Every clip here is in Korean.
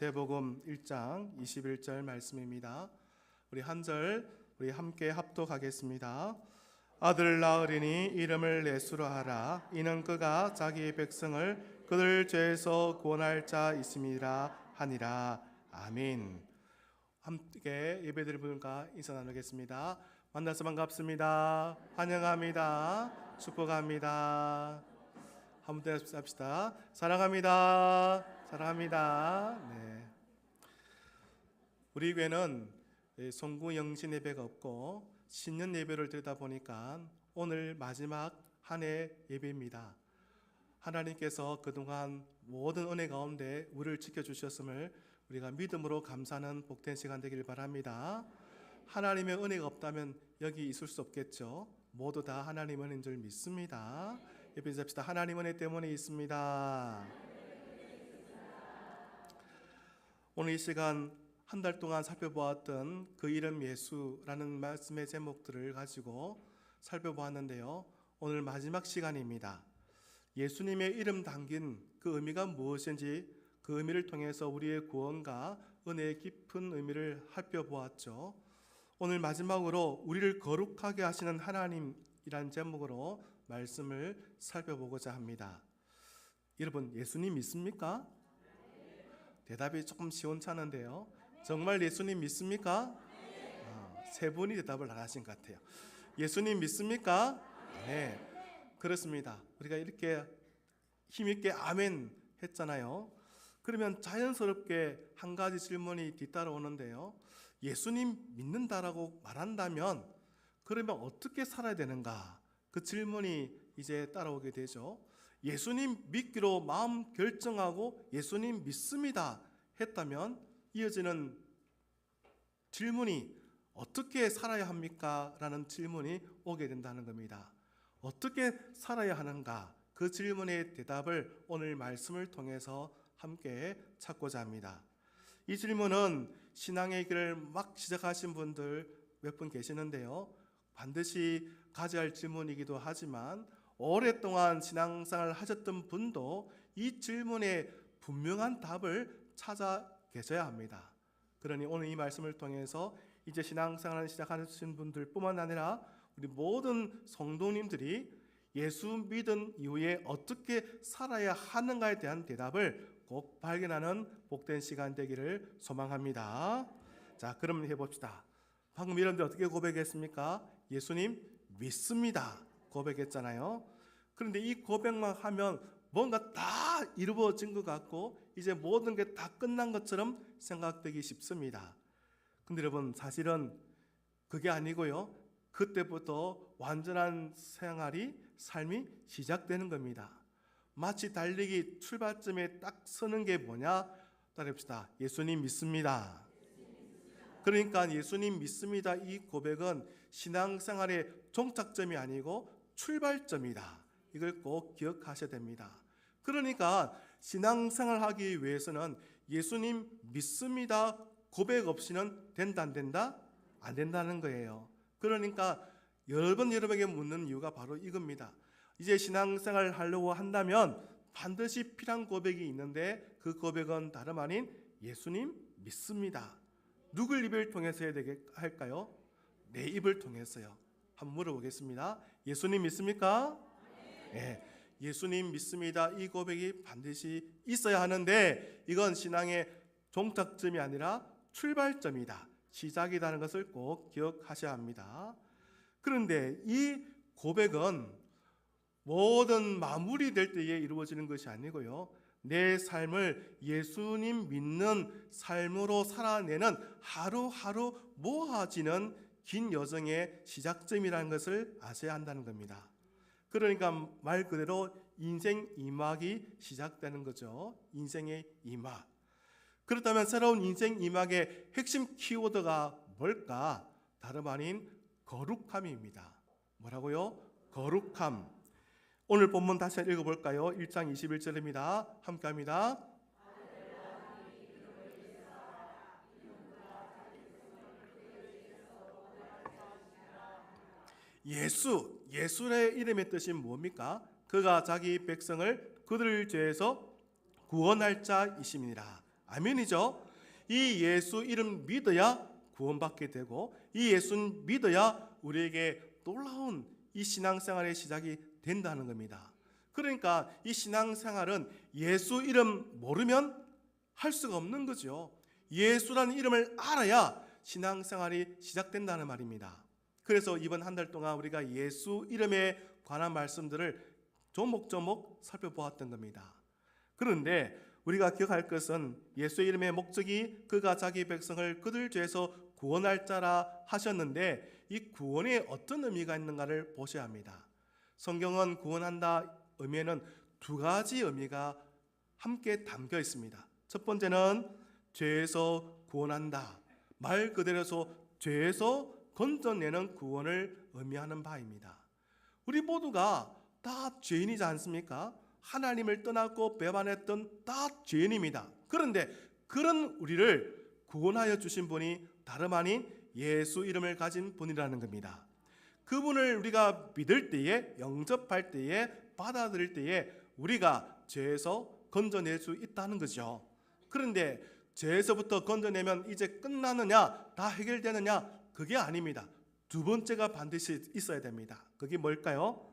마태복음 1장 21절 말씀입니다. 우리 함께 합독하겠습니다. 아들을 낳으리니 이름을 예수로 하라. 이는 그가 자기 백성을 그들 죄에서 구원할 자 있음이라 하니라. 아멘. 함께 예배드릴 분과 인사 나누겠습니다. 만나서 반갑습니다. 환영합니다. 축복합니다. 한번 더 합시다. 사랑합니다. 사랑합니다. 네. 우리 교회는 송구 영신 예배가 없고 신년 예배를 드리다 보니까 오늘 마지막 한 해 예배입니다. 하나님께서 그동안 모든 은혜 가운데 우리를 지켜주셨음을 우리가 믿음으로 감사하는 복된 시간 되길 바랍니다. 하나님의 은혜가 없다면 여기 있을 수 없겠죠. 모두 다 하나님 은혜인 줄 믿습니다. 예배 인사합시다. 하나님 은혜 때문에 있습니다. 오늘 이 시간 한 달 동안 살펴보았던 그 이름 예수라는 말씀의 제목들을 가지고 살펴보았는데요. 오늘 마지막 시간입니다. 예수님의 이름 담긴 그 의미가 무엇인지 그 의미를 통해서 우리의 구원과 은혜의 깊은 의미를 살펴보았죠. 오늘 마지막으로 우리를 거룩하게 하시는 하나님이란 제목으로 말씀을 살펴보고자 합니다. 여러분, 예수님 믿습니까? 대답이 조금 시원찮은데요. 정말 예수님 믿습니까? 세 분이 대답을 안 하신 것 같아요. 예수님 믿습니까? 네, 그렇습니다. 우리가 이렇게 힘있게 아멘 했잖아요. 그러면 자연스럽게 한 가지 질문이 뒤따라오는데요. 예수님 믿는다라고 말한다면 그러면 어떻게 살아야 되는가? 그 질문이 이제 따라오게 되죠. 예수님 믿기로 마음 결정하고 예수님 믿습니다 했다면 이어지는 질문이 어떻게 살아야 합니까? 라는 질문이 오게 된다는 겁니다. 어떻게 살아야 하는가? 그 질문의 대답을 오늘 말씀을 통해서 함께 찾고자 합니다. 이 질문은 신앙의 길을 막 시작하신 분들 몇 분 계시는데요. 반드시 가져야 할 질문이기도 하지만 오랫동안 신앙생활을 하셨던 분도 이 질문에 분명한 답을 찾아 계셔야 합니다. 그러니 오늘 이 말씀을 통해서 이제 신앙생활을 시작하신 분들뿐만 아니라 우리 모든 성도님들이 예수 믿은 이후에 어떻게 살아야 하는가에 대한 대답을 꼭 발견하는 복된 시간 되기를 소망합니다. 자, 그럼 해봅시다. 방금 여러분들 어떻게 고백했습니까? 예수님 믿습니다 고백했잖아요. 그런데 이 고백만 하면 뭔가 다 이루어진 것 같고 이제 모든 게 다 끝난 것처럼 생각되기 쉽습니다. 근데 여러분, 사실은 그게 아니고요. 그때부터 완전한 삶이 시작되는 겁니다. 마치 달리기 출발점에 딱 서는 게 뭐냐? 따라합시다. 예수님 믿습니다. 그러니까 예수님 믿습니다. 이 고백은 신앙생활의 종착점이 아니고 출발점이다. 이걸 꼭 기억하셔야 됩니다. 그러니까 신앙생활 하기 위해서는 예수님 믿습니다 고백 없이는 된다 안 된다? 안 된다는 거예요. 그러니까 여러 번 여러분에게 묻는 이유가 바로 이겁니다. 이제 신앙생활을 하려고 한다면 반드시 필요한 고백이 있는데 그 고백은 다름 아닌 예수님 믿습니다. 누굴 입을 통해서 해야 할까요? 내 입을 통해서요. 한번 물어보겠습니다. 예수님 믿습니까? 네. 예수님 믿습니다. 이 고백이 반드시 있어야 하는데 이건 신앙의 종착점이 아니라 출발점이다. 시작이라는 것을 꼭 기억하셔야 합니다. 그런데 이 고백은 모든 마무리될 때에 이루어지는 것이 아니고요. 내 삶을 예수님 믿는 삶으로 살아내는 하루하루 모아지는 긴 여정의 시작점이라는 것을 아셔야 한다는 겁니다. 그러니까 말 그대로 인생 2막이 시작되는 거죠. 인생의 2막. 그렇다면 새로운 인생 2막의 핵심 키워드가 뭘까? 다름 아닌 거룩함입니다. 뭐라고요? 거룩함. 오늘 본문 다시 읽어볼까요? 1장 21절입니다. 함께 합니다. 예수의 이름의 뜻이 뭡니까? 그가 자기 백성을 그들 죄에서 구원할 자이심이니라. 아멘이죠. 이 예수 이름 믿어야 구원받게 되고 이 예수 믿어야 우리에게 놀라운 이 신앙생활의 시작이 된다는 겁니다. 그러니까 이 신앙생활은 예수 이름 모르면 할 수가 없는 거죠. 예수라는 이름을 알아야 신앙생활이 시작된다는 말입니다. 그래서 이번 한 달 동안 우리가 예수 이름에 관한 말씀들을 조목조목 살펴보았던 겁니다. 그런데 우리가 기억할 것은 예수의 이름의 목적이 그가 자기 백성을 그들 죄에서 구원할 자라 하셨는데 이 구원에 어떤 의미가 있는가를 보셔야 합니다. 성경은 구원한다 의미에는 두 가지 의미가 함께 담겨 있습니다. 첫 번째는 죄에서 구원한다. 말 그대로서 죄에서 건져내는 구원을 의미하는 바입니다. 우리 모두가 다 죄인이지 않습니까? 하나님을 떠났고 배반했던 다 죄인입니다. 그런데 그런 우리를 구원하여 주신 분이 다름 아닌 예수 이름을 가진 분이라는 겁니다. 그분을 우리가 믿을 때에, 영접할 때에, 받아들일 때에 우리가 죄에서 건져낼 수 있다는 거죠. 그런데 죄에서부터 건져내면 이제 끝나느냐, 다 해결되느냐? 그게 아닙니다. 두 번째가 반드시 있어야 됩니다. 그게 뭘까요?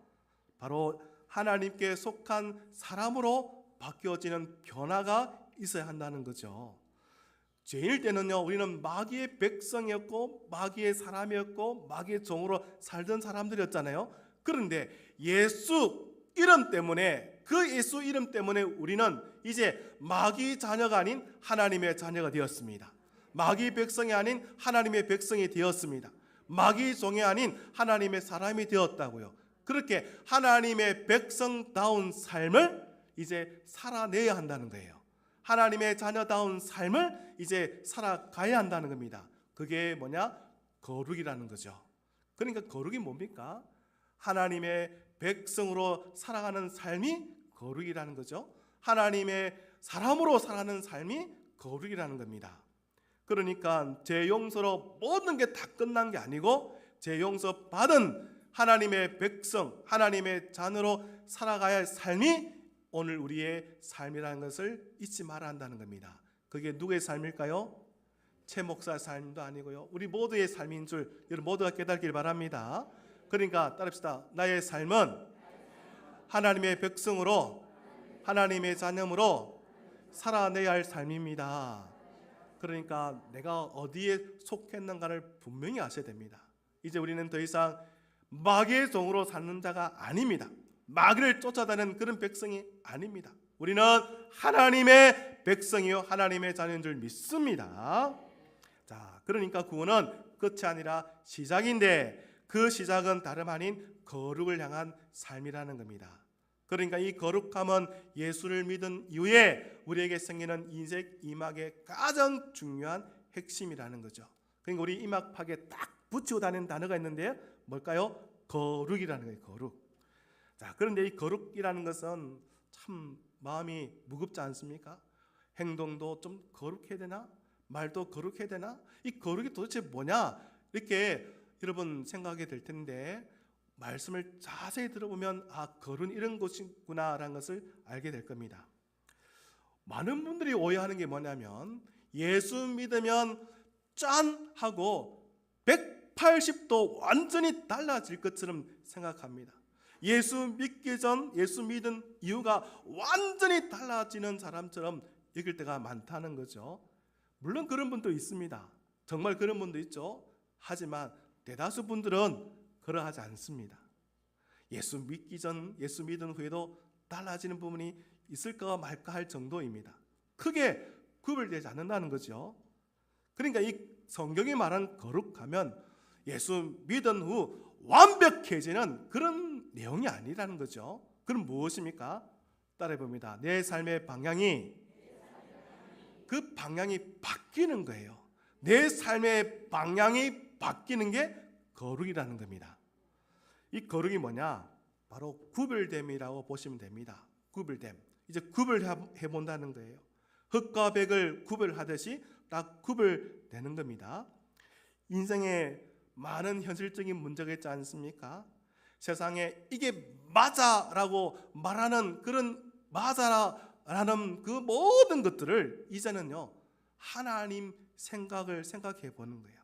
바로 하나님께 속한 사람으로 바뀌어지는 변화가 있어야 한다는 거죠. 죄인일 때는요, 우리는 마귀의 백성이었고 마귀의 사람이었고 마귀의 종으로 살던 사람들이었잖아요. 그런데 예수 이름 때문에, 그 예수 이름 때문에 우리는 이제 마귀 자녀가 아닌 하나님의 자녀가 되었습니다. 마귀 백성이 아닌 하나님의 백성이 되었습니다. 마귀 종이 아닌 하나님의 사람이 되었다고요. 그렇게 하나님의 백성다운 삶을 이제 살아내야 한다는 거예요. 하나님의 자녀다운 삶을 이제 살아가야 한다는 겁니다. 그게 뭐냐? 거룩이라는 거죠. 그러니까 거룩이 뭡니까? 하나님의 백성으로 살아가는 삶이 거룩이라는 거죠. 하나님의 사람으로 살아가는 삶이 거룩이라는 겁니다. 그러니까 죄 용서로 모든 게 다 끝난 게 아니고 죄 용서 받은 하나님의 백성, 하나님의 자녀로 살아가야 할 삶이 오늘 우리의 삶이라는 것을 잊지 말아야 한다는 겁니다. 그게 누구의 삶일까요? 최 목사의 삶도 아니고요, 우리 모두의 삶인 줄 여러분 모두가 깨닫길 바랍니다. 그러니까 따릅시다. 나의 삶은 하나님의 백성으로, 하나님의 자녀로 살아내야 할 삶입니다. 그러니까 내가 어디에 속했는가를 분명히 아셔야 됩니다. 이제 우리는 더 이상 마귀의 종으로 사는 자가 아닙니다. 마귀를 쫓아다니는 그런 백성이 아닙니다. 우리는 하나님의 백성이요 하나님의 자녀인 줄 믿습니다. 자, 그러니까 구원은 끝이 아니라 시작인데 그 시작은 다름 아닌 거룩을 향한 삶이라는 겁니다. 그러니까 이 거룩함은 예수를 믿은 이후에 우리에게 생기는 인생 이막의 가장 중요한 핵심이라는 거죠. 그러니까 우리 이막팍에 딱 붙이고 다니는 단어가 있는데요, 뭘까요? 거룩이라는 거예요. 거룩. 자, 그런데 이 거룩이라는 것은 참 마음이 무겁지 않습니까? 행동도 좀 거룩해야 되나? 말도 거룩해야 되나? 이 거룩이 도대체 뭐냐? 이렇게 여러분 생각하게 될 텐데 말씀을 자세히 들어보면 거룩은 이런 것이구나라는 것을 알게 될 겁니다. 많은 분들이 오해하는 게 뭐냐면 예수 믿으면 짠 하고 180도 완전히 달라질 것처럼 생각합니다. 예수 믿기 전, 예수 믿은 이유가 완전히 달라지는 사람처럼 여길 때가 많다는 거죠. 물론 그런 분도 있습니다. 정말 그런 분도 있죠. 하지만 대다수 분들은 그러하지 않습니다. 예수 믿기 전, 예수 믿은 후에도 달라지는 부분이 있을까 말까 할 정도입니다. 크게 구별되지 않는다는 거죠. 그러니까 이 성경이 말한 거룩하면 예수 믿은 후 완벽해지는 그런 내용이 아니라는 거죠. 그럼 무엇입니까? 따라해 봅니다. 내 삶의 방향이, 그 방향이 바뀌는 거예요. 내 삶의 방향이 바뀌는 게 거룩이라는 겁니다. 이 거룩이 뭐냐? 바로 구별됨이라고 보시면 됩니다. 구별됨. 이제 구별해 본다는 거예요. 흙과 백을 구별하듯이 딱 구별되는 겁니다. 인생에 많은 현실적인 문제가 있지 않습니까? 세상에 이게 맞아라고 말하는 그런 맞아라 라는 그 모든 것들을 이제는요 하나님 생각을 생각해 보는 거예요.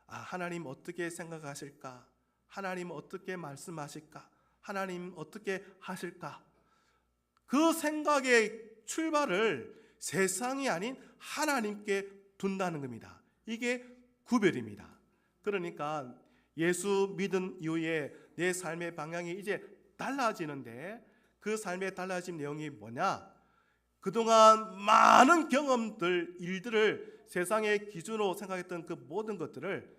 하나님 어떻게 생각하실까? 하나님 어떻게 말씀하실까? 하나님 어떻게 하실까? 그 생각의 출발을 세상이 아닌 하나님께 둔다는 겁니다. 이게 구별입니다. 그러니까 예수 믿은 이후에 내 삶의 방향이 이제 달라지는데, 그 삶의 달라진 내용이 뭐냐? 그동안 많은 경험들, 일들을 세상의 기준으로 생각했던 그 모든 것들을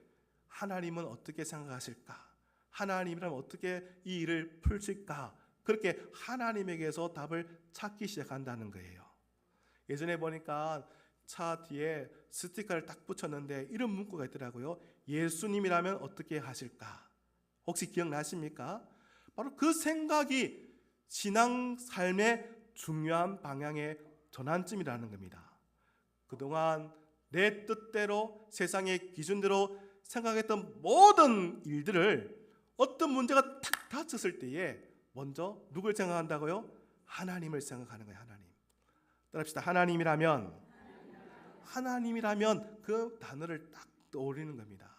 하나님은 어떻게 생각하실까? 하나님이라면 어떻게 이 일을 풀실까? 그렇게 하나님에게서 답을 찾기 시작한다는 거예요. 예전에 보니까 차 뒤에 스티커를 딱 붙였는데 이런 문구가 있더라고요. 예수님이라면 어떻게 하실까? 혹시 기억나십니까? 바로 그 생각이 신앙 삶의 중요한 방향의 전환점이라는 겁니다. 그동안 내 뜻대로 세상의 기준대로 생각했던 모든 일들을 어떤 문제가 탁 닥쳤을 때에 먼저 누굴 생각한다고요? 하나님을 생각하는 거예요. 하나님. 따라합시다. 하나님이라면 그 단어를 딱 떠올리는 겁니다.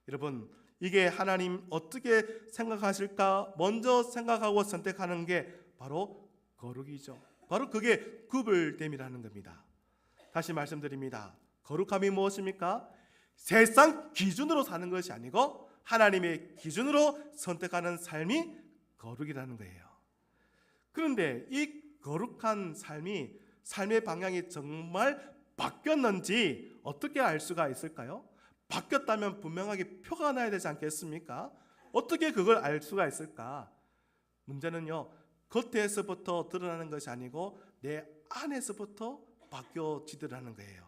여러분, 이게 하나님 어떻게 생각하실까 먼저 생각하고 선택하는 게 바로 거룩이죠. 바로 그게 구별됨이라는 겁니다. 다시 말씀드립니다. 거룩함이 무엇입니까? 세상 기준으로 사는 것이 아니고 하나님의 기준으로 선택하는 삶이 거룩이라는 거예요. 그런데 이 거룩한 삶의 방향이 정말 바뀌었는지 어떻게 알 수가 있을까요? 바뀌었다면 분명하게 표가 나야 되지 않겠습니까? 어떻게 그걸 알 수가 있을까? 문제는요, 겉에서부터 드러나는 것이 아니고 내 안에서부터 바뀌어지더라는 거예요.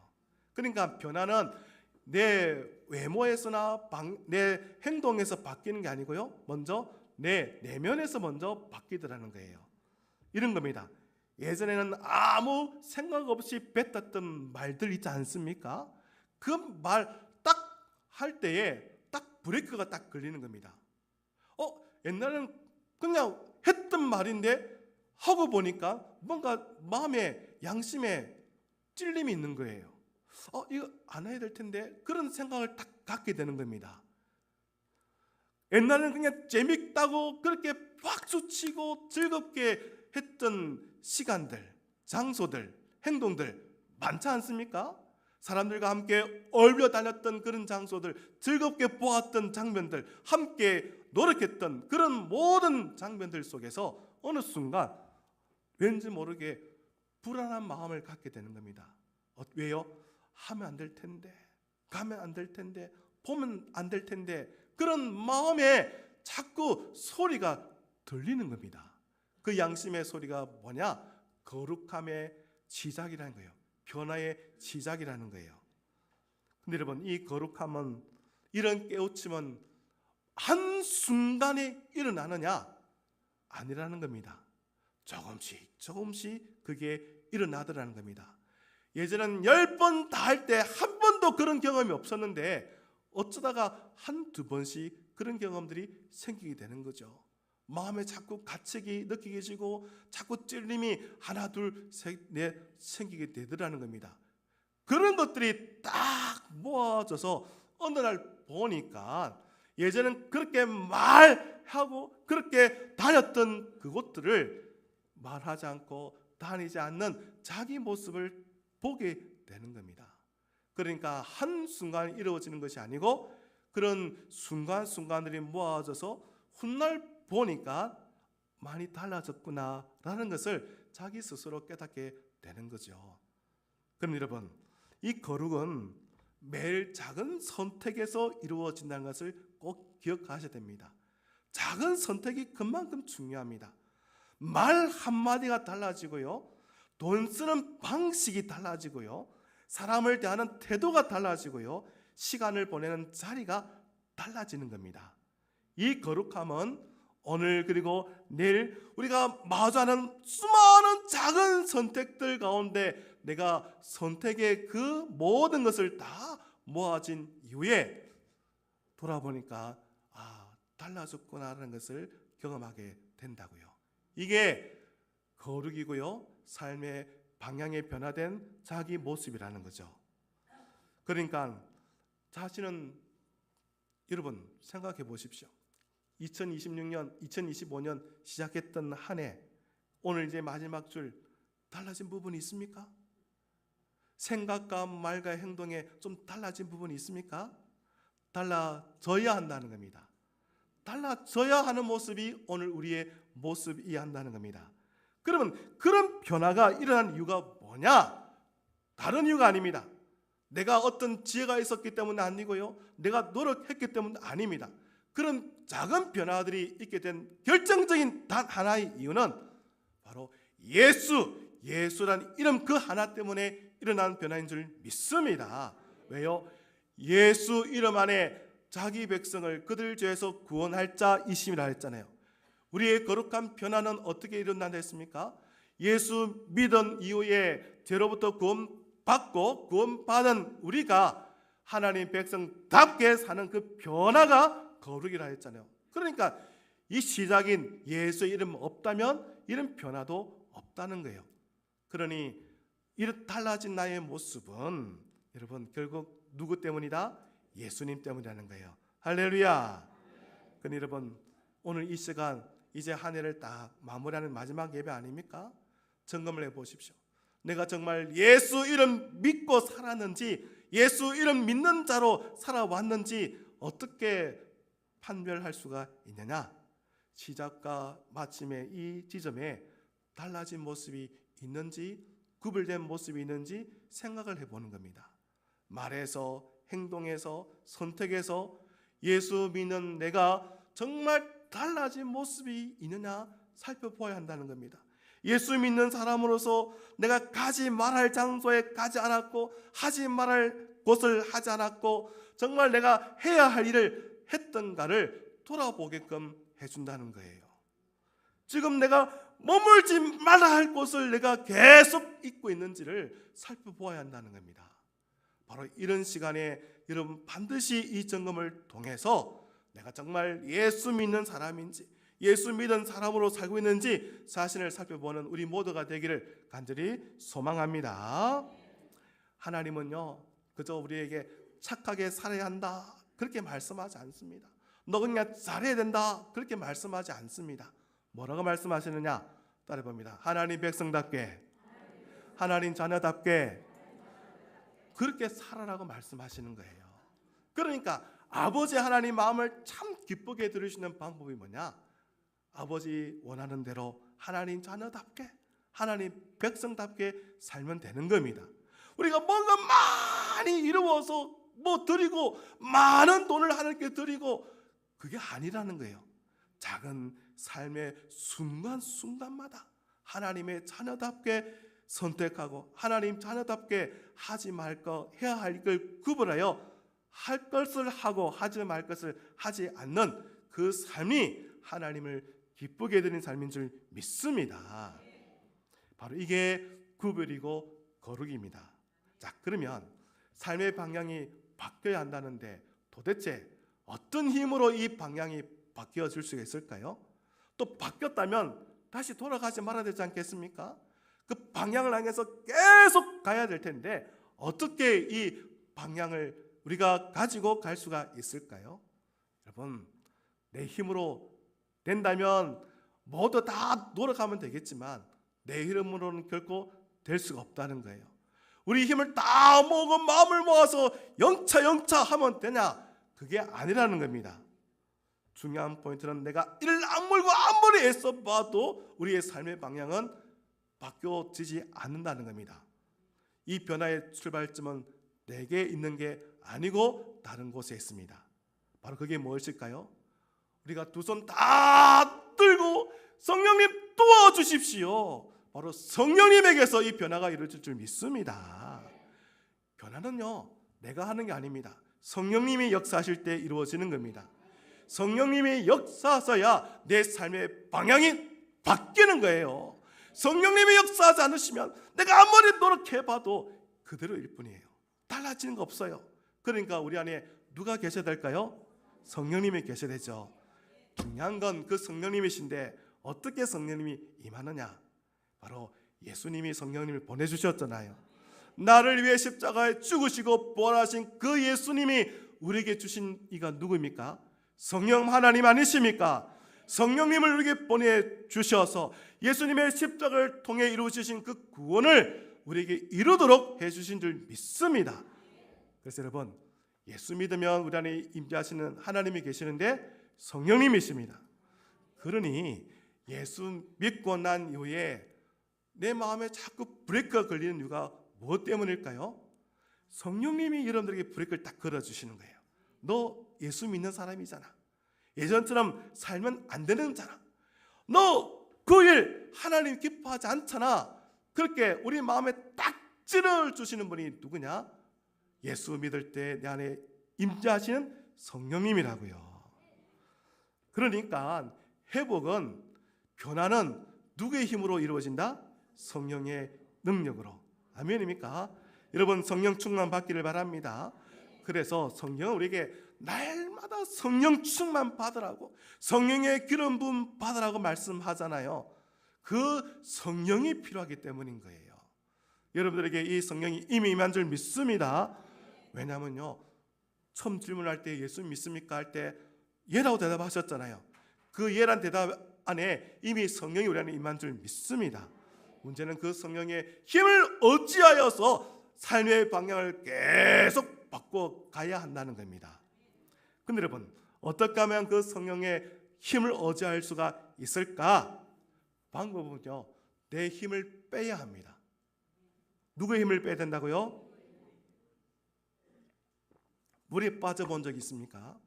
그러니까 변화는 내 외모에서나 내 행동에서 바뀌는 게 아니고요, 먼저 내 내면에서 먼저 바뀌더라는 거예요. 이런 겁니다. 예전에는 아무 생각 없이 뱉었던 말들 있지 않습니까? 그 말 딱 할 때에 딱 브레이크가 딱 걸리는 겁니다. 옛날에는 그냥 했던 말인데 하고 보니까 뭔가 마음에 양심에 찔림이 있는 거예요. 이거 안 해야 될 텐데, 그런 생각을 딱 갖게 되는 겁니다. 옛날에는 그냥 재밌다고 그렇게 박수치고 즐겁게 했던 시간들, 장소들, 행동들 많지 않습니까? 사람들과 함께 어울려 다녔던 그런 장소들, 즐겁게 보았던 장면들, 함께 노력했던 그런 모든 장면들 속에서 어느 순간 왠지 모르게 불안한 마음을 갖게 되는 겁니다. 왜요? 하면 안 될 텐데, 가면 안 될 텐데, 보면 안 될 텐데, 그런 마음에 자꾸 소리가 들리는 겁니다. 그 양심의 소리가 뭐냐? 거룩함의 시작이라는 거예요. 변화의 시작이라는 거예요. 근데 여러분, 이 거룩함은, 이런 깨우침은 한순간에 일어나느냐? 아니라는 겁니다. 조금씩 그게 일어나더라는 겁니다. 예전엔 10번 다 할 때 한 번도 그런 경험이 없었는데 어쩌다가 한두 번씩 그런 경험들이 생기게 되는 거죠. 마음에 자꾸 가책이 느끼게지고 자꾸 찔림이 하나 둘 셋 넷 생기게 되더라는 겁니다. 그런 것들이 딱 모아져서 어느 날 보니까 예전엔 그렇게 말하고 그렇게 다녔던 그것들을 말하지 않고 다니지 않는 자기 모습을 보게 되는 겁니다. 그러니까 한순간 이루어지는 것이 아니고 그런 순간순간들이 모아져서 훗날 보니까 많이 달라졌구나라는 것을 자기 스스로 깨닫게 되는 거죠. 그럼 여러분, 이 거룩은 매일 작은 선택에서 이루어진다는 것을 꼭 기억하셔야 됩니다. 작은 선택이 그만큼 중요합니다. 말 한마디가 달라지고요, 돈 쓰는 방식이 달라지고요, 사람을 대하는 태도가 달라지고요, 시간을 보내는 자리가 달라지는 겁니다. 이 거룩함은 오늘 그리고 내일 우리가 마주하는 수많은 작은 선택들 가운데 내가 선택의 그 모든 것을 다 모아진 이후에 돌아보니까 달라졌구나라는 것을 경험하게 된다고요. 이게 거룩이고요, 삶의 방향이 변화된 자기 모습이라는 거죠. 그러니까 자신은, 여러분 생각해 보십시오. 2025년 시작했던 한 해, 오늘 이제 마지막 줄, 달라진 부분이 있습니까? 생각과 말과 행동에 좀 달라진 부분이 있습니까? 달라져야 한다는 겁니다. 달라져야 하는 모습이 오늘 우리의 모습이어야 한다는 겁니다. 그러면 그런 변화가 일어난 이유가 뭐냐? 다른 이유가 아닙니다. 내가 어떤 지혜가 있었기 때문은 아니고요, 내가 노력했기 때문은 아닙니다. 그런 작은 변화들이 있게 된 결정적인 단 하나의 이유는 바로 예수란 이름 그 하나 때문에 일어난 변화인 줄 믿습니다. 왜요? 예수 이름 안에 자기 백성을 그들 죄에서 구원할 자이심이라 했잖아요. 우리의 거룩한 변화는 어떻게 일어난다 했습니까? 예수 믿은 이후에 죄로부터 구원받고 구원받은 우리가 하나님 백성답게 사는 그 변화가 거룩이라 했잖아요. 그러니까 이 시작인 예수의 이름 없다면 이런 변화도 없다는 거예요. 그러니 이런 달라진 나의 모습은 여러분 결국 누구 때문이다? 예수님 때문이라는 거예요. 할렐루야. 그럼 여러분 오늘 이 시간 이제 한 해를 딱 마무리하는 마지막 예배 아닙니까? 점검을 해보십시오. 내가 정말 예수 이름 믿고 살았는지, 예수 이름 믿는 자로 살아왔는지 어떻게 판별할 수가 있느냐? 시작과 마침의 이 지점에 달라진 모습이 있는지, 구별된 모습이 있는지 생각을 해보는 겁니다. 말에서, 행동에서, 선택에서 예수 믿는 내가 정말 달라진 모습이 있느냐 살펴보아야 한다는 겁니다. 예수 믿는 사람으로서 내가 가지 말할 장소에 가지 않았고, 하지 말할 것을 하지 않았고, 정말 내가 해야 할 일을 했던가를 돌아보게끔 해준다는 거예요. 지금 내가 머물지 말아야 할 곳을 내가 계속 잊고 있는지를 살펴보아야 한다는 겁니다. 바로 이런 시간에 여러분 반드시 이 점검을 통해서 내가 정말 예수 믿는 사람인지, 예수 믿은 사람으로 살고 있는지 자신을 살펴보는 우리 모두가 되기를 간절히 소망합니다. 하나님은요 그저 우리에게 착하게 살아야 한다 그렇게 말씀하지 않습니다. 너 그냥 잘해야 된다 그렇게 말씀하지 않습니다. 뭐라고 말씀하시느냐? 따라봅니다. 하나님 백성답게, 하나님 자녀답게 그렇게 살아라고 말씀하시는 거예요. 그러니까 아버지 하나님 마음을 참 기쁘게 들으시는 방법이 뭐냐? 아버지 원하는 대로 하나님 자녀답게, 하나님 백성답게 살면 되는 겁니다. 우리가 뭔가 많이 이루어서 뭐 드리고 많은 돈을 하나님께 드리고 그게 아니라는 거예요. 작은 삶의 순간순간마다 하나님의 자녀답게 선택하고 하나님 자녀답게 하지 말 것, 해야 할 걸 구분하여 할 것을 하고 하지 말 것을 하지 않는 그 삶이 하나님을 기쁘게 드리는 삶인 줄 믿습니다. 바로 이게 구별이고 거룩입니다. 자, 그러면 삶의 방향이 바뀌어야 한다는데 도대체 어떤 힘으로 이 방향이 바뀌어질 수가 있을까요? 또 바뀌었다면 다시 돌아가지 말아야 되지 않겠습니까? 그 방향을 향해서 계속 가야 될 텐데 어떻게 이 방향을 우리가 가지고 갈 수가 있을까요? 여러분, 내 힘으로 된다면 모두 다 노력하면 되겠지만 내 힘으로는 결코 될 수가 없다는 거예요. 우리 힘을 다 모으고 마음을 모아서 영차 하면 되냐? 그게 아니라는 겁니다. 중요한 포인트는 내가 이를 악물고 아무리 애써봐도 우리의 삶의 방향은 바뀌어지지 않는다는 겁니다. 이 변화의 출발점은 내게 있는 게 아니고 다른 곳에 있습니다. 바로 그게 무엇일까요? 우리가 두 손 다 들고 성령님 도와주십시오. 바로 성령님에게서 이 변화가 이루어질 줄 믿습니다. 변화는요 내가 하는 게 아닙니다. 성령님이 역사하실 때 이루어지는 겁니다. 성령님이 역사하셔야 내 삶의 방향이 바뀌는 거예요. 성령님이 역사하지 않으시면 내가 아무리 노력해봐도 그대로일 뿐이에요. 달라지는 거 없어요. 그러니까 우리 안에 누가 계셔야 될까요? 성령님이 계셔야 되죠. 중요한 건 그 성령님이신데 어떻게 성령님이 임하느냐? 바로 예수님이 성령님을 보내주셨잖아요. 나를 위해 십자가에 죽으시고 부활하신 그 예수님이 우리에게 주신 이가 누구입니까? 성령 하나님 아니십니까? 성령님을 우리에게 보내주셔서 예수님의 십자가를 통해 이루어주신 그 구원을 우리에게 이루도록 해주신 줄 믿습니다. 그래서 여러분, 예수 믿으면 우리 안에 임재하시는 하나님이 계시는데 성령님이십니다. 그러니 예수 믿고 난 이후에 내 마음에 자꾸 브레이크가 걸리는 이유가 무엇 때문일까요? 성령님이 여러분들에게 브레이크를 딱 걸어주시는 거예요. 너 예수 믿는 사람이잖아. 예전처럼 살면 안 되는 자라. 너 그 일 하나님 기뻐하지 않잖아. 그렇게 우리 마음에 딱 찔러주시는 분이 누구냐? 예수 믿을 때 내 안에 임재하시는 성령님이라고요. 그러니까 회복은, 변화는 누구의 힘으로 이루어진다? 성령의 능력으로. 아멘입니까? 여러분, 성령 충만 받기를 바랍니다. 그래서 성령은 우리에게 날마다 성령 충만 받으라고, 성령의 기름 부음 받으라고 말씀하잖아요. 그 성령이 필요하기 때문인 거예요. 여러분들에게 이 성령이 이미 임한 줄 믿습니다. 왜냐하면요, 처음 질문할 때 예수 믿습니까? 할 때 예라고 대답하셨잖아요. 그 예란 대답 안에 이미 성령이 우리 안에 임한 줄 믿습니다. 문제는 그 성령의 힘을 어찌하여서 삶의 방향을 계속 바꿔 가야 한다는 겁니다. 근데 여러분, 어떻게 하면 그 성령의 힘을 어찌할 수가 있을까? 방법은요, 내 힘을 빼야 합니다. 누구의 힘을 빼야 된다고요? 물에 빠져본 적 있습니까?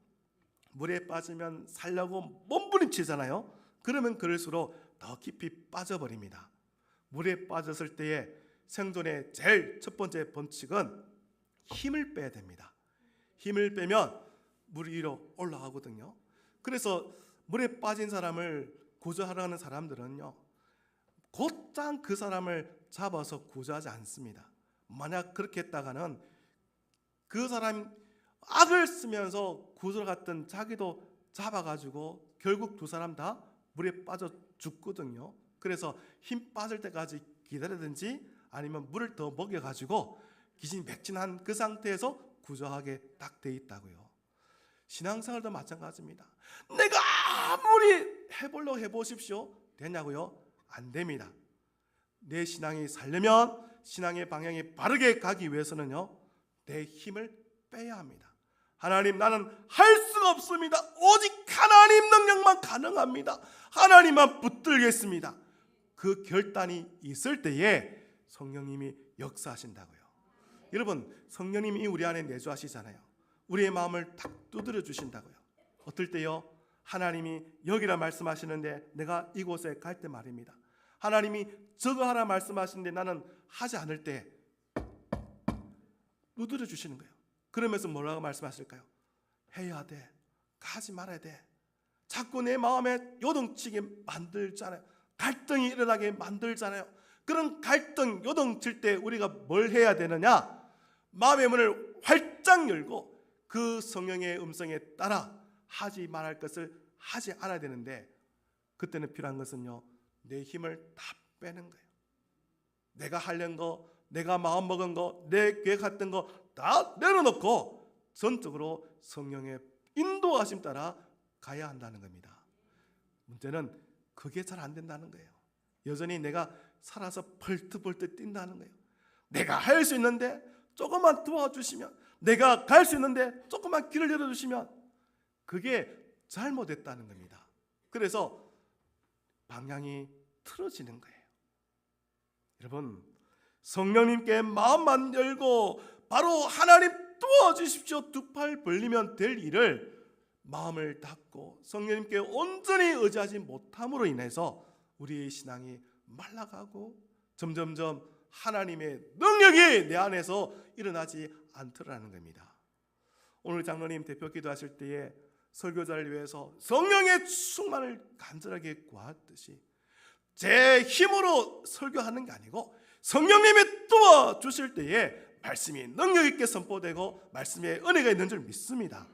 물에 빠지면 살려고 몸부림치잖아요. 그러면 그럴수록 더 깊이 빠져버립니다. 물에 빠졌을 때에 생존의 제일 첫 번째 법칙은 힘을 빼야 됩니다. 힘을 빼면 물 위로 올라가거든요. 그래서 물에 빠진 사람을 구조하려는 사람들은요, 곧장 그 사람을 잡아서 구조하지 않습니다. 만약 그렇게 했다가는 그 사람이 악을 쓰면서 구조를 갔던 자기도 잡아가지고 결국 두 사람 다 물에 빠져 죽거든요. 그래서 힘 빠질 때까지 기다리든지 아니면 물을 더 먹여가지고 기진이 맥진한 그 상태에서 구조하게 딱 돼 있다고요. 신앙생활도 마찬가지입니다. 내가 아무리 해보려고 해보십시오. 되냐고요? 안 됩니다. 내 신앙이 살려면, 신앙의 방향이 바르게 가기 위해서는요, 내 힘을 빼야 합니다. 하나님, 나는 할 수가 없습니다. 오직 하나님 능력만 가능합니다. 하나님만 붙들겠습니다. 그 결단이 있을 때에 성령님이 역사하신다고요. 여러분, 성령님이 우리 안에 내주하시잖아요. 우리의 마음을 탁 두드려 주신다고요. 어떨 때요? 하나님이 여기라 말씀하시는데 내가 이곳에 갈 때 말입니다. 하나님이 저거 하라 말씀하시는데 나는 하지 않을 때 두드려 주시는 거예요. 그러면서 뭐라고 말씀하실까요? 해야 돼. 가지 말아야 돼. 자꾸 내 마음에 요동치게 만들잖아요. 갈등이 일어나게 만들잖아요. 그런 갈등, 요동칠 때 우리가 뭘 해야 되느냐? 마음의 문을 활짝 열고 그 성령의 음성에 따라 하지 말할 것을 하지 않아야 되는데, 그때는 필요한 것은요, 내 힘을 다 빼는 거예요. 내가 하려는 거, 내가 마음 먹은 거, 내 계획했던 거 다 내려놓고 전적으로 성령의 인도하심 따라 가야 한다는 겁니다. 문제는 그게 잘 안 된다는 거예요. 여전히 내가 살아서 벌떡벌떡 뛴다는 거예요. 내가 할 수 있는데 조금만 도와주시면, 내가 갈 수 있는데 조금만 길을 열어주시면, 그게 잘못됐다는 겁니다. 그래서 방향이 틀어지는 거예요. 여러분, 성령님께 마음만 열고 바로 하나님 도와주십시오 두 팔 벌리면 될 일을 마음을 닫고 성령님께 온전히 의지하지 못함으로 인해서 우리의 신앙이 말라가고 점점점 하나님의 능력이 내 안에서 일어나지 않더라는 겁니다. 오늘 장로님 대표 기도하실 때에 설교자를 위해서 성령의 충만을 간절하게 구하듯이 제 힘으로 설교하는 게 아니고 성령님이 도와주실 때에 말씀이 능력 있게 선포되고 말씀의 은혜가 있는 줄 믿습니다.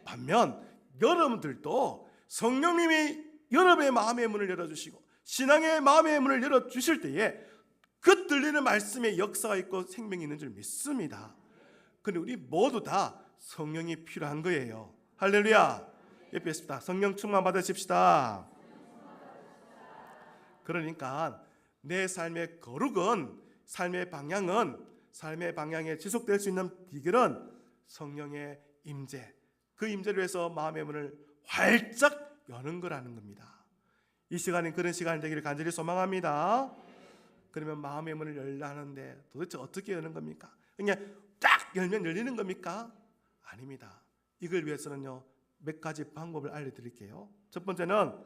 반면 여러분들도 성령님이 여러분의 마음의 문을 열어주시고 신앙의 마음의 문을 열어주실 때에 그 들리는 말씀에 역사가 있고 생명이 있는 줄 믿습니다. 그런데 우리 모두 다 성령이 필요한 거예요. 할렐루야. 예배했습니다. 성령 충만 받으십시다. 그러니까 내 삶의 거룩은, 삶의 방향에 지속될 수 있는 비결은 성령의 임재, 그 임재로 해서 마음의 문을 활짝 여는 거라는 겁니다. 이 시간은 그런 시간이 되기를 간절히 소망합니다. 그러면 마음의 문을 열려 하는데 도대체 어떻게 여는 겁니까? 그냥 딱 열면 열리는 겁니까? 아닙니다. 이걸 위해서는요, 몇 가지 방법을 알려드릴게요. 첫 번째는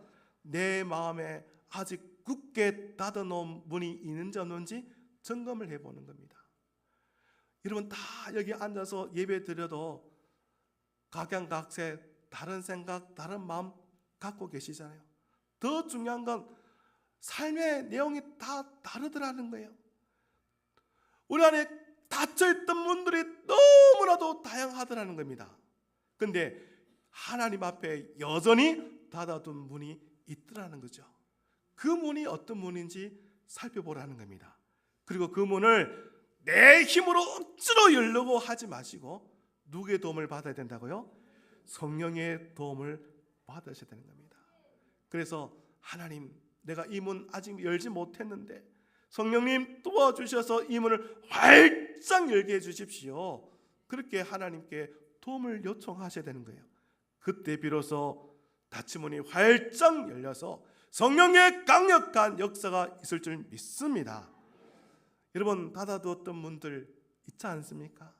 내 마음에 아직 굳게 닫아놓은 문이 있는지 없는지 점검을 해보는 겁니다. 여러분 다 여기 앉아서 예배 드려도 각양각색 다른 생각, 다른 마음 갖고 계시잖아요. 더 중요한 건 삶의 내용이 다 다르더라는 거예요. 우리 안에 닫혀있던 문들이 너무나도 다양하더라는 겁니다. 근데 하나님 앞에 여전히 닫아둔 문이 있더라는 거죠. 그 문이 어떤 문인지 살펴보라는 겁니다. 그리고 그 문을 내 힘으로 억지로 열려고 하지 마시고 누구의 도움을 받아야 된다고요? 성령의 도움을 받으셔야 되는 겁니다. 그래서 하나님, 내가 이 문 아직 열지 못했는데 성령님 도와주셔서 이 문을 활짝 열게 해주십시오. 그렇게 하나님께 도움을 요청하셔야 되는 거예요. 그때 비로소 닫힌 문이 활짝 열려서 성령의 강력한 역사가 있을 줄 믿습니다. 여러분 닫아두었던 문들 있지 않습니까?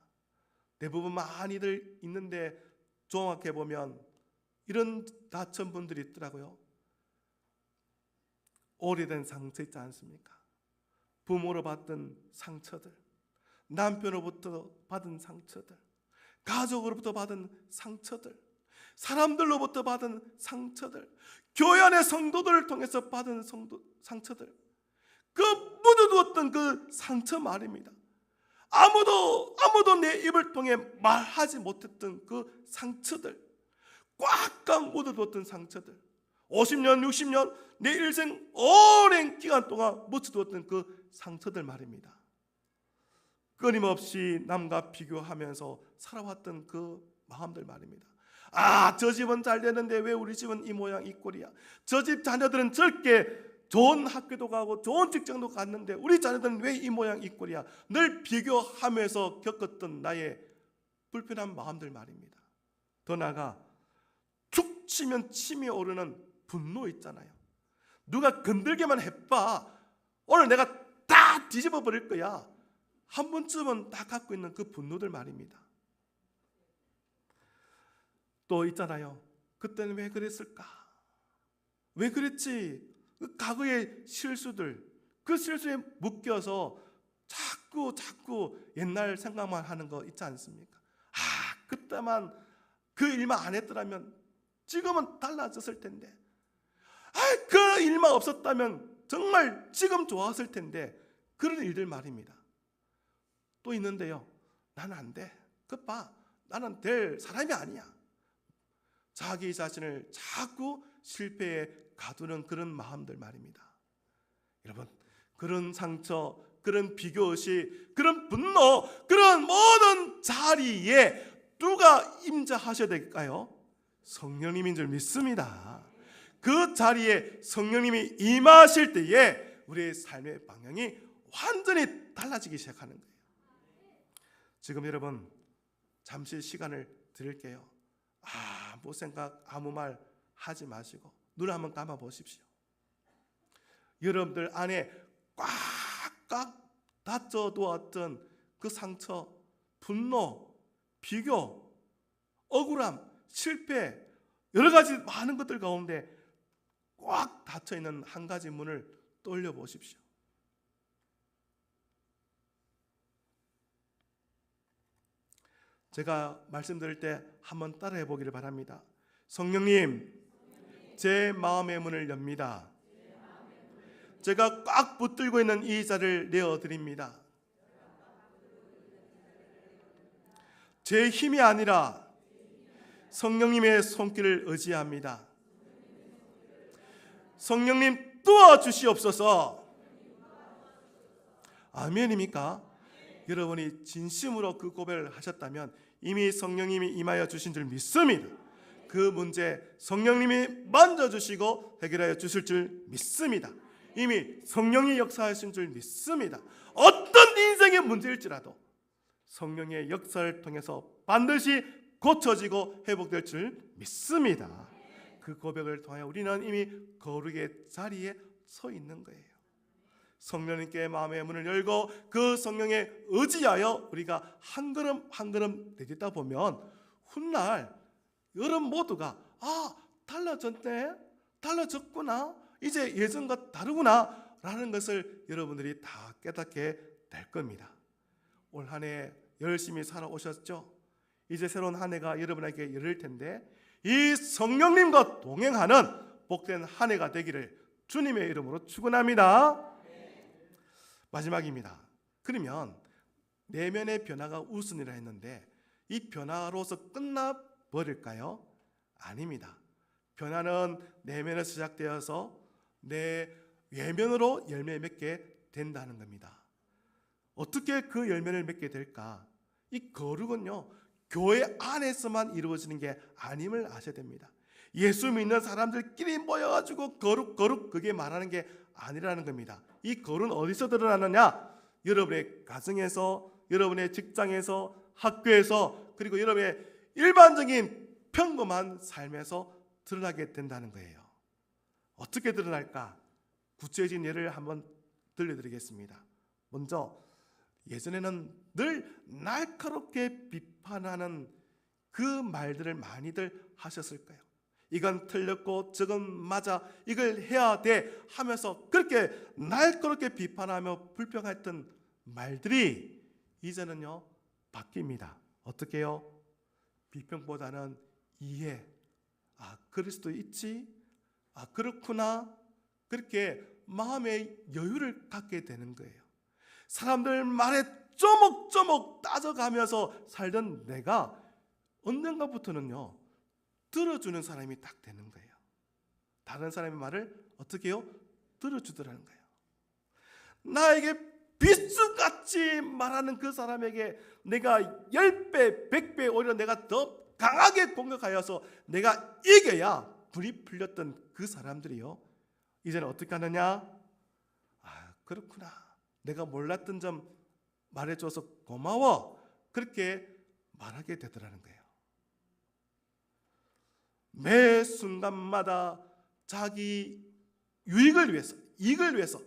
대부분 많이들 있는데 종합해보면 이런 닫힌 문들이 있더라고요. 오래된 상처 있지 않습니까? 부모로 받은 상처들, 남편으로부터 받은 상처들, 가족으로부터 받은 상처들, 사람들로부터 받은 상처들, 교회 안의 성도들을 통해서 받은 상처들, 그 묻어두었던 그 상처 말입니다. 아무도 내 입을 통해 말하지 못했던 그 상처들, 꽉꽉 묻어두었던 상처들, 50년, 60년 내 일생 오랜 기간 동안 묻혀두었던 그 상처들 말입니다. 끊임없이 남과 비교하면서 살아왔던 그 마음들 말입니다. 아, 저 집은 잘 되는데 왜 우리 집은 이 모양 이 꼴이야. 저 집 자녀들은 저렇게 좋은 학교도 가고 좋은 직장도 갔는데 우리 자녀들은 왜 이 모양 이 꼴이야. 늘 비교하면서 겪었던 나의 불편한 마음들 말입니다. 더 나아가 툭 치면 침이 오르는 분노 있잖아요. 누가 건들게만 해봐 오늘 내가 다 뒤집어 버릴 거야. 한 번쯤은 다 갖고 있는 그 분노들 말입니다. 또 있잖아요. 그때는 왜 그랬을까? 왜 그랬지? 그 과거의 실수들, 그 실수에 묶여서 자꾸 옛날 생각만 하는 거 있지 않습니까? 아, 그때만 그 일만 안 했더라면 지금은 달라졌을 텐데, 아, 그 일만 없었다면 정말 지금 좋았을 텐데, 그런 일들 말입니다. 또 있는데요, 나는 안 돼. 그 봐, 나는 될 사람이 아니야. 자기 자신을 자꾸 실패에 가두는 그런 마음들 말입니다. 여러분, 그런 상처, 그런 비교의식, 그런 분노, 그런 모든 자리에 누가 임재하셔야 될까요? 성령님인 줄 믿습니다. 그 자리에 성령님이 임하실 때에 우리의 삶의 방향이 완전히 달라지기 시작하는 거예요. 지금 여러분 잠시 시간을 드릴게요. 아무 생각, 아무 말 하지 마시고 눈을 한번 감아 보십시오. 여러분들 안에 꽉꽉 닫혀두었던 그 상처, 분노, 비교, 억울함, 실패, 여러 가지 많은 것들 가운데 꽉 닫혀있는 한 가지 문을 떠올려 보십시오. 제가 말씀드릴 때 한번 따라해 보기를 바랍니다. 성령님, 제 마음의 문을 엽니다. 제가 꽉 붙들고 있는 이 자를 내어드립니다. 제 힘이 아니라 성령님의 손길을 의지합니다. 성령님 도와주시옵소서. 아멘입니까? 여러분이 진심으로 그 고백을 하셨다면 이미 성령님이 임하여 주신 줄 믿습니다. 그 문제 성령님이 만져주시고 해결하여 주실 줄 믿습니다. 이미 성령이 역사하신 줄 믿습니다. 어떤 인생의 문제일지라도 성령의 역사를 통해서 반드시 고쳐지고 회복될 줄 믿습니다. 그 고백을 통하여 우리는 이미 거룩의 자리에 서 있는 거예요. 성령님께 마음의 문을 열고 그 성령에 의지하여 우리가 한 걸음 한 걸음 내딛다 보면 훗날 여러분 모두가 달라졌네, 달라졌구나, 이제 예전과 다르구나 라는 것을 여러분들이 다 깨닫게 될 겁니다. 올 한 해 열심히 살아오셨죠? 이제 새로운 한 해가 여러분에게 열릴 텐데 이 성령님과 동행하는 복된 한 해가 되기를 주님의 이름으로 축원합니다. 마지막입니다. 그러면 내면의 변화가 우선이라 했는데 이 변화로서 끝나버릴까요? 아닙니다. 변화는 내면에서 시작되어서 내 외면으로 열매 맺게 된다는 겁니다. 어떻게 그 열매를 맺게 될까? 이 거룩은요, 교회 안에서만 이루어지는 게 아님을 아셔야 됩니다. 예수 믿는 사람들끼리 모여가지고 거룩 그게 말하는 게 아니라는 겁니다. 이 거룩은 어디서 드러나느냐? 여러분의 가정에서, 여러분의 직장에서, 학교에서, 그리고 여러분의 일반적인 평범한 삶에서 드러나게 된다는 거예요. 어떻게 드러날까? 구체적인 예를 한번 들려드리겠습니다. 먼저 예전에는 늘 날카롭게 비판하는 그 말들을 많이들 하셨을 거예요. 이건 틀렸고 저건 맞아, 이걸 해야 돼 하면서 그렇게 날카롭게 비판하며 불평했던 말들이 이제는요 바뀝니다. 어떻게 해요? 비평보다는 이해, 그럴 수도 있지, 그렇구나, 그렇게 마음의 여유를 갖게 되는 거예요. 사람들 말에 쪼목쪼목 따져가면서 살던 내가 언젠가부터는요 들어주는 사람이 딱 되는 거예요. 다른 사람의 말을 어떻게 해요? 들어주더라는 거예요. 나에게 비수같이 말하는 그 사람에게 내가 10배, 100배 오히려 내가 더 강하게 공격하여서 내가 이겨야 불이 풀렸던 그 사람들이요, 이제는 어떻게 하느냐? 그렇구나, 내가 몰랐던 점 말해줘서 고마워, 그렇게 말하게 되더라는 거예요. 매 순간마다 자기 유익을 위해서, 이익을 위해서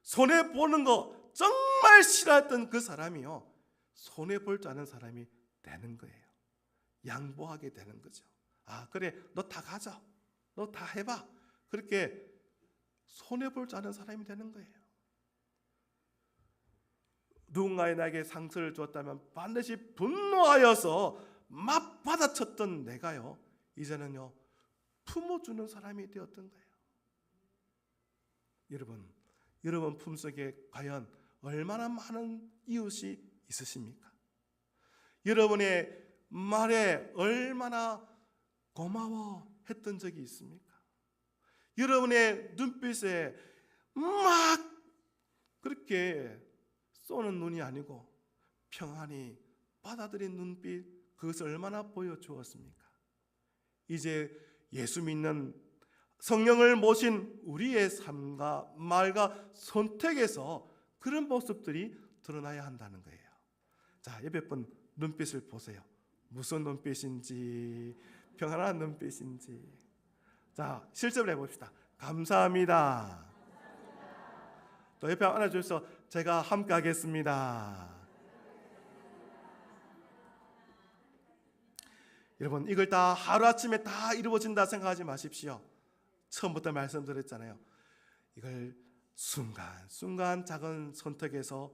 손해보는 거 정말 싫어했던 그 사람이요, 손해볼 줄 아는 사람이 되는 거예요. 양보하게 되는 거죠. 그래, 너 다 가져, 너 다 해봐, 그렇게 손해볼 줄 아는 사람이 되는 거예요. 누군가에 나에게 상처를 주었다면 반드시 분노하여서 막 받아쳤던 내가요, 이제는요 품어주는 사람이 되었던 거예요. 여러분 품속에 과연 얼마나 많은 이웃이 있으십니까? 여러분의 말에 얼마나 고마워 했던 적이 있습니까? 여러분의 눈빛에 막 그렇게 쏘는 눈이 아니고 평안히 받아들인 눈빛, 그것을 얼마나 보여주었습니까? 이제 예수 믿는 성령을 모신 우리의 삶과 말과 선택에서 그런 모습들이 드러나야 한다는 거예요. 자, 옆에 분 눈빛을 보세요. 무슨 눈빛인지, 평안한 눈빛인지. 자, 실습을 해봅시다. 감사합니다. 또 옆에 안아주셔서 제가 함께 하겠습니다. 여러분, 이걸 다 하루아침에 다 이루어진다 생각하지 마십시오. 처음부터 말씀드렸잖아요. 이걸 순간순간 작은 선택에서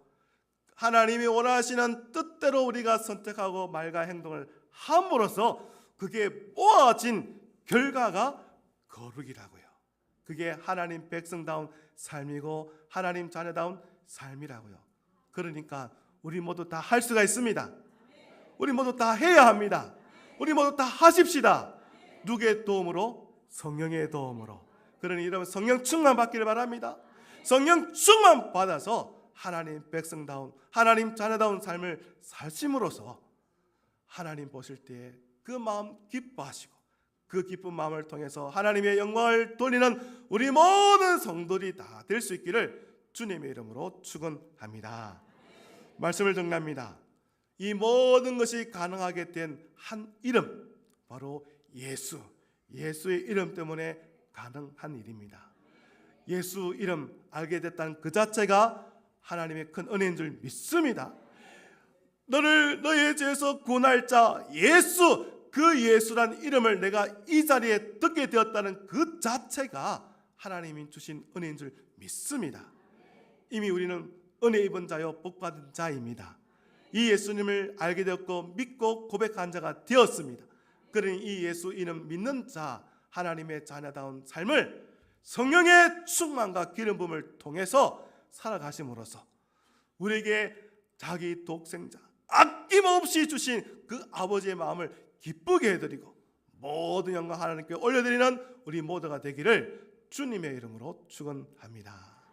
하나님이 원하시는 뜻대로 우리가 선택하고 말과 행동을 함으로써 그게 모아진 결과가 거룩이라고요. 그게 하나님 백성다운 삶이고 하나님 자녀다운 삶이라고요. 그러니까 우리 모두 다 할 수가 있습니다. 우리 모두 다 해야 합니다. 우리 모두 다 하십시다. 누구의 도움으로? 성령의 도움으로. 그러니 여러분 성령 충만 받기를 바랍니다. 성령 충만 받아서 하나님 백성다운 하나님 자녀다운 삶을 사심으로써 하나님 보실 때에 그 마음 기뻐하시고 그 기쁜 마음을 통해서 하나님의 영광을 돌리는 우리 모든 성도들이 다 될 수 있기를 주님의 이름으로 축원합니다. 말씀을 정리합니다. 이 모든 것이 가능하게 된 한 이름, 바로 예수. 예수의 이름 때문에 가능한 일입니다. 예수 이름 알게 됐다는 그 자체가 하나님의 큰 은혜인 줄 믿습니다. 너를 너의 죄에서 구원할 자 예수, 그 예수란 이름을 내가 이 자리에 듣게 되었다는 그 자체가 하나님이 주신 은혜인 줄 믿습니다. 이미 우리는 은혜 입은 자요 복받은 자입니다. 이 예수님을 알게 되었고 믿고 고백한 자가 되었습니다. 그러니 이 예수 이름 믿는 자, 하나님의 자녀다운 삶을 성령의 충만과 기름 부음을 통해서 살아가심으로써 우리에게 자기 독생자 아낌없이 주신 그 아버지의 마음을 기쁘게 해드리고 모든 영광 하나님께 올려드리는 우리 모두가 되기를 주님의 이름으로 축원합니다.